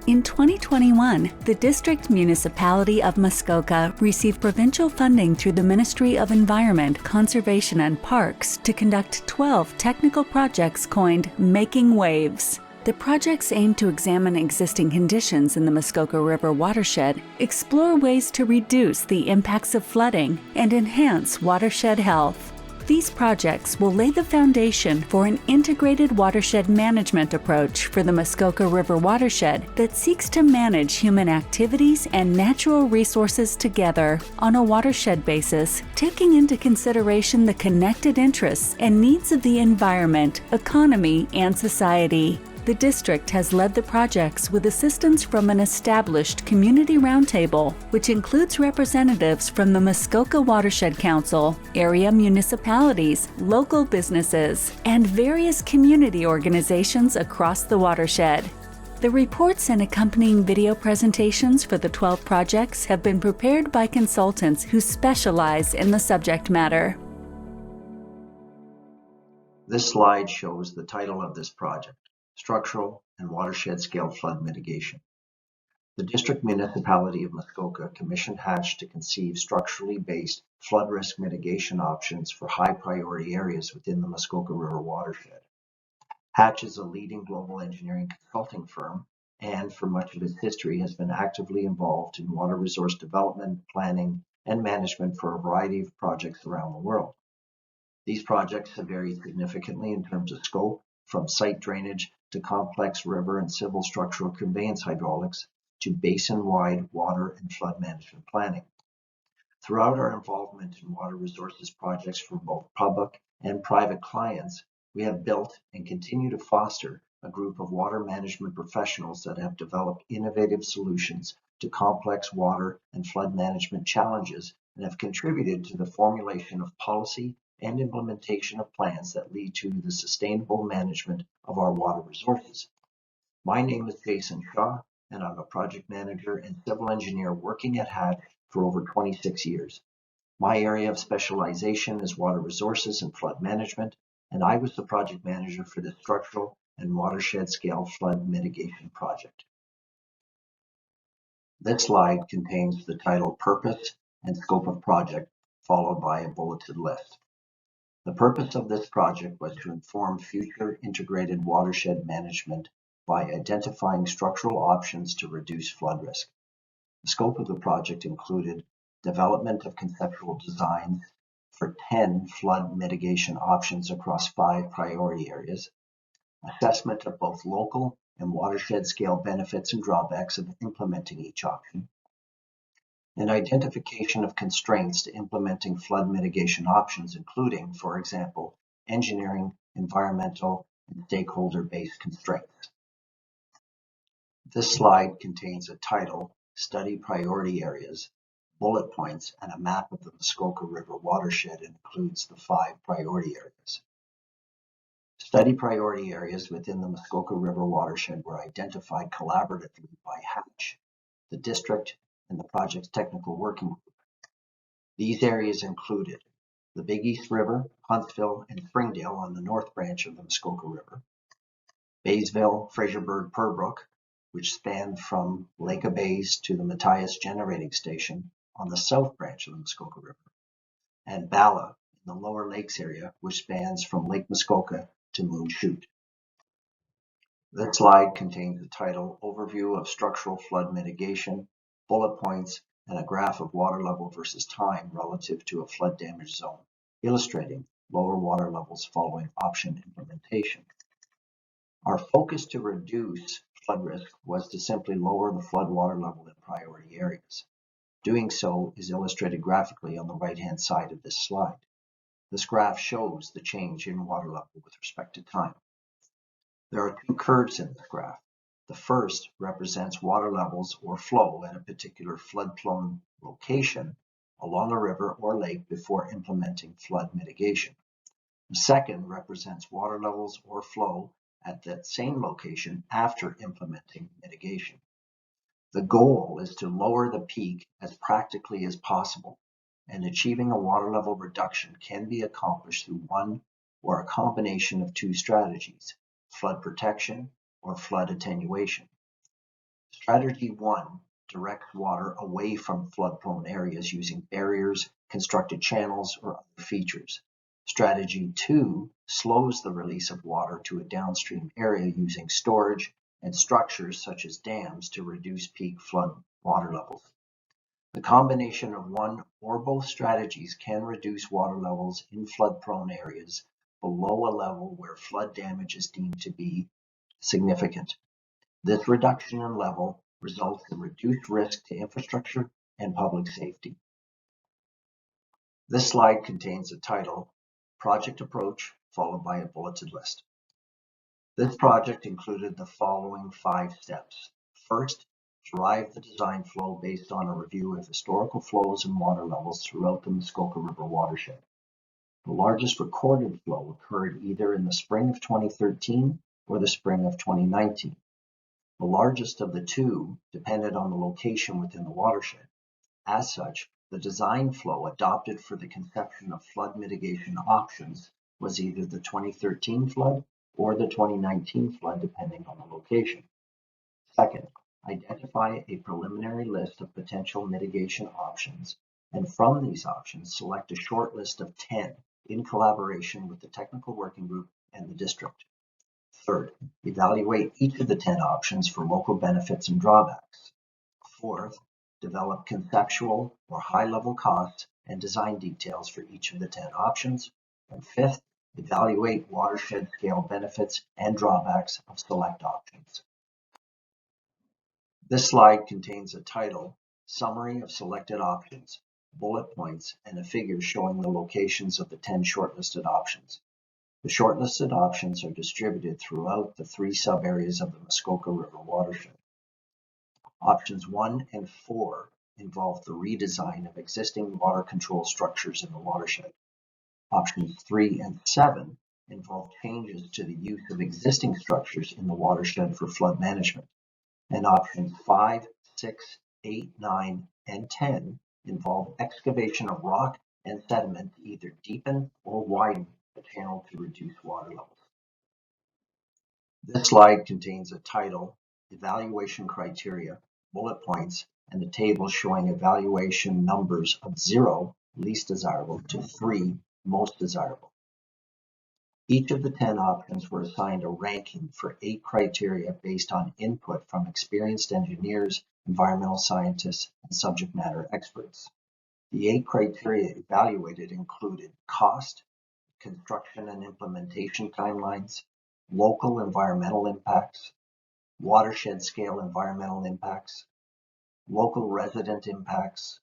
In 2021, the District Municipality of Muskoka received provincial funding through the Ministry of Environment, Conservation and Parks to conduct 12 technical projects coined Making Waves. The projects aim to examine existing conditions in the Muskoka River watershed, explore ways to reduce the impacts of flooding, and enhance watershed health. These projects will lay the foundation for an integrated watershed management approach for the Muskoka River watershed that seeks to manage human activities and natural resources together on a watershed basis, taking into consideration the connected interests and needs of the environment, economy, and society. The district has led the projects with assistance from an established community roundtable, which includes representatives from the Muskoka Watershed Council, area municipalities, local businesses, and various community organizations across the watershed. The reports and accompanying video presentations for the 12 projects have been prepared by consultants who specialize in the subject matter. This slide shows the title of this project: Structural and Watershed Scale Flood Mitigation. The District Municipality of Muskoka commissioned Hatch to conceive structurally based flood risk mitigation options for high priority areas within the Muskoka River watershed. Hatch is a leading global engineering consulting firm and for much of its history has been actively involved in water resource development, planning, and management for a variety of projects around the world. These projects have varied significantly in terms of scope, from site drainage to complex river and civil structural conveyance hydraulics to basin-wide water and flood management planning. Throughout our involvement in water resources projects for both public and private clients, we have built and continue to foster a group of water management professionals that have developed innovative solutions to complex water and flood management challenges and have contributed to the formulation of policy and implementation of plans that lead to the sustainable management of our water resources. My name is Jason Shaw, and I'm a project manager and civil engineer working at Hatch for over 26 years. My area of specialization is water resources and flood management, and I was the project manager for the structural and watershed scale flood mitigation project. This slide contains the title, Purpose and Scope of Project, followed by a bulleted list. The purpose of this project was to inform future integrated watershed management by identifying structural options to reduce flood risk. The scope of the project included development of conceptual designs for 10 flood mitigation options across 5 priority areas, assessment of both local and watershed scale benefits and drawbacks of implementing each option, and identification of constraints to implementing flood mitigation options, including, for example, engineering, environmental, and stakeholder-based constraints. This slide contains a title, Study Priority Areas, bullet points, and a map of the Muskoka River watershed and includes the 5 priority areas. Study priority areas within the Muskoka River watershed were identified collaboratively by Hatch, the district, and the project's technical working group. These areas included the Big East River, Huntsville, and Springdale on the north branch of the Muskoka River, Baysville, Fraserburg, Purbrook, which spanned from Lake of Bays to the Matthias Generating Station on the south branch of the Muskoka River, and Bala in the Lower Lakes area, which spans from Lake Muskoka to Moon Chute. This slide contains the title, Overview of Structural Flood Mitigation, bullet points, and a graph of water level versus time relative to a flood damage zone, illustrating lower water levels following option implementation. Our focus to reduce flood risk was to simply lower the flood water level in priority areas. Doing so is illustrated graphically on the right-hand side of this slide. This graph shows the change in water level with respect to time. There are 2 curves in this graph. The first represents water levels or flow at a particular flood-prone location along a river or lake before implementing flood mitigation. The second represents water levels or flow at that same location after implementing mitigation. The goal is to lower the peak as practically as possible, and achieving a water level reduction can be accomplished through one or a combination of 2 strategies, flood protection or flood attenuation. Strategy 1 directs water away from flood-prone areas using barriers, constructed channels, or other features. Strategy 2 slows the release of water to a downstream area using storage and structures such as dams to reduce peak flood water levels. The combination of one or both strategies can reduce water levels in flood-prone areas below a level where flood damage is deemed to be significant. This reduction in level results in reduced risk to infrastructure and public safety. This slide contains a title, Project Approach, followed by a bulleted list. This project included the following 5 steps. First, derive the design flow based on a review of historical flows and water levels throughout the Muskoka River watershed. The largest recorded flow occurred either in the spring of 2013 or the spring of 2019. The largest of the two depended on the location within the watershed. As such, the design flow adopted for the conception of flood mitigation options was either the 2013 flood or the 2019 flood, depending on the location. Second, identify a preliminary list of potential mitigation options, and from these options, select a short list of 10 in collaboration with the technical working group and the district. Third, evaluate each of the 10 options for local benefits and drawbacks. Fourth, develop conceptual or high-level costs and design details for each of the 10 options. And fifth, evaluate watershed scale benefits and drawbacks of select options. This slide contains a title, Summary of Selected Options, bullet points, and a figure showing the locations of the 10 shortlisted options. The shortlisted options are distributed throughout the 3 sub-areas of the Muskoka River watershed. Options 1 and 4 involve the redesign of existing water control structures in the watershed. Options 3 and 7 involve changes to the use of existing structures in the watershed for flood management. And options 5, 6, 8, 9, and 10 involve excavation of rock and sediment to either deepen or widen the channel to reduce water levels. This slide contains a title, Evaluation Criteria, bullet points, and a table showing evaluation numbers of 0, least desirable, to 3, most desirable. Each of the 10 options were assigned a ranking for 8 criteria based on input from experienced engineers, environmental scientists, and subject matter experts. The 8 criteria evaluated included cost, construction and implementation timelines, local environmental impacts, watershed scale environmental impacts, local resident impacts,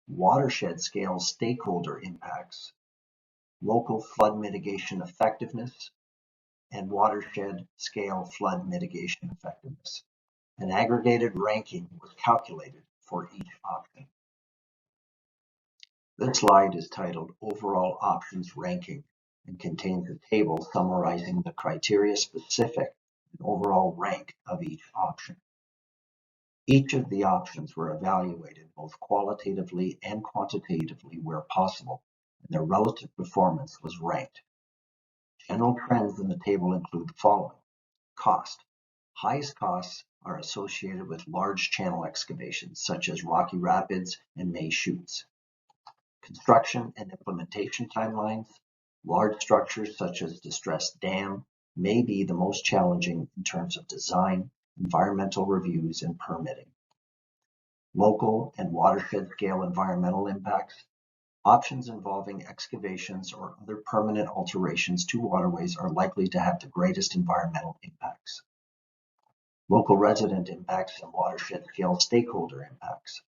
watershed scale stakeholder impacts, local flood mitigation effectiveness, and watershed scale flood mitigation effectiveness. An aggregated ranking was calculated for each option. This slide is titled Overall Options Ranking and contains a table summarizing the criteria specific and overall rank of each option. Each of the options were evaluated both qualitatively and quantitatively where possible, and their relative performance was ranked. General trends in the table include the following. Cost. Highest costs are associated with large channel excavations such as Rocky Rapids and May Chutes. Construction and implementation timelines. Large structures such as distressed dam may be the most challenging in terms of design, environmental reviews, and permitting. Local and watershed scale environmental impacts. Options involving excavations or other permanent alterations to waterways are likely to have the greatest environmental impacts. Local resident impacts and watershed scale stakeholder impacts.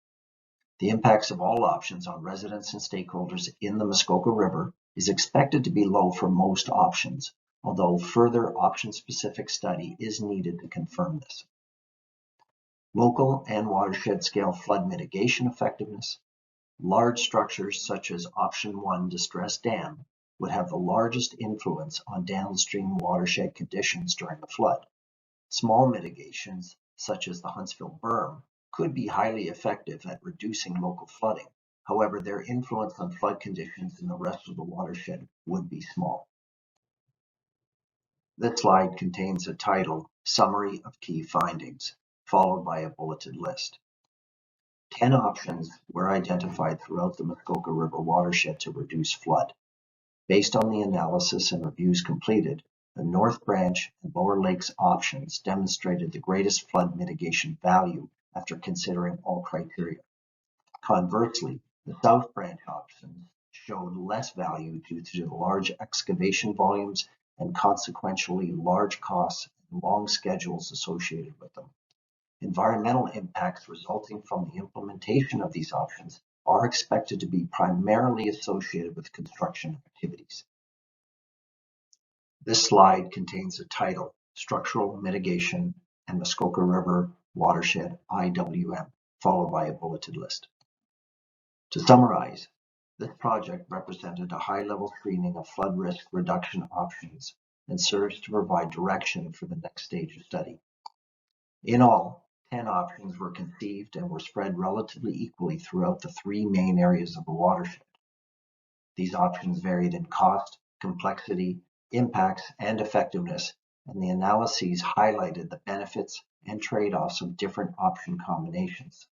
The impacts of all options on residents and stakeholders in the Muskoka River is expected to be low for most options, although further option-specific study is needed to confirm this. Local and watershed scale flood mitigation effectiveness. Large structures such as option 1 distressed dam would have the largest influence on downstream watershed conditions during a flood. Small mitigations such as the Huntsville berm could be highly effective at reducing local flooding. However, their influence on flood conditions in the rest of the watershed would be small. This slide contains a title, Summary of Key Findings, followed by a bulleted list. 10 options were identified throughout the Muskoka River watershed to reduce flood. Based on the analysis and reviews completed, the North Branch and Lower Lakes options demonstrated the greatest flood mitigation value after considering all criteria. Conversely, the South Branch options showed less value due to the large excavation volumes and consequentially large costs and long schedules associated with them. Environmental impacts resulting from the implementation of these options are expected to be primarily associated with construction activities. This slide contains the title, Structural Mitigation and Muskoka River Watershed IWM, followed by a bulleted list. To summarize, this project represented a high-level screening of flood risk reduction options and serves to provide direction for the next stage of study. In all, 10 options were conceived and were spread relatively equally throughout the 3 main areas of the watershed. These options varied in cost, complexity, impacts, and effectiveness, and the analyses highlighted the benefits and trade-offs of different option combinations.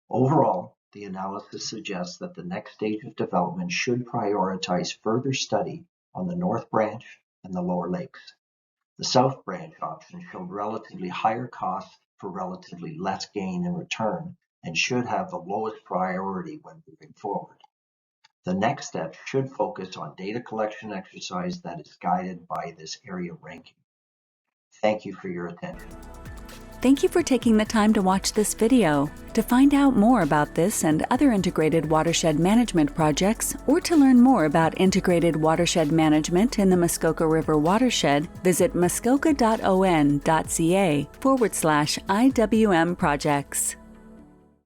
Overall, the analysis suggests that the next stage of development should prioritize further study on the North Branch and the Lower Lakes. The South Branch option showed relatively higher costs for relatively less gain in return and should have the lowest priority when moving forward. The next step should focus on data collection exercise that is guided by this area ranking. Thank you for your attention. Thank you for taking the time to watch this video. To find out more about this and other integrated watershed management projects, or to learn more about integrated watershed management in the Muskoka River watershed, visit muskoka.on.ca/IWM projects.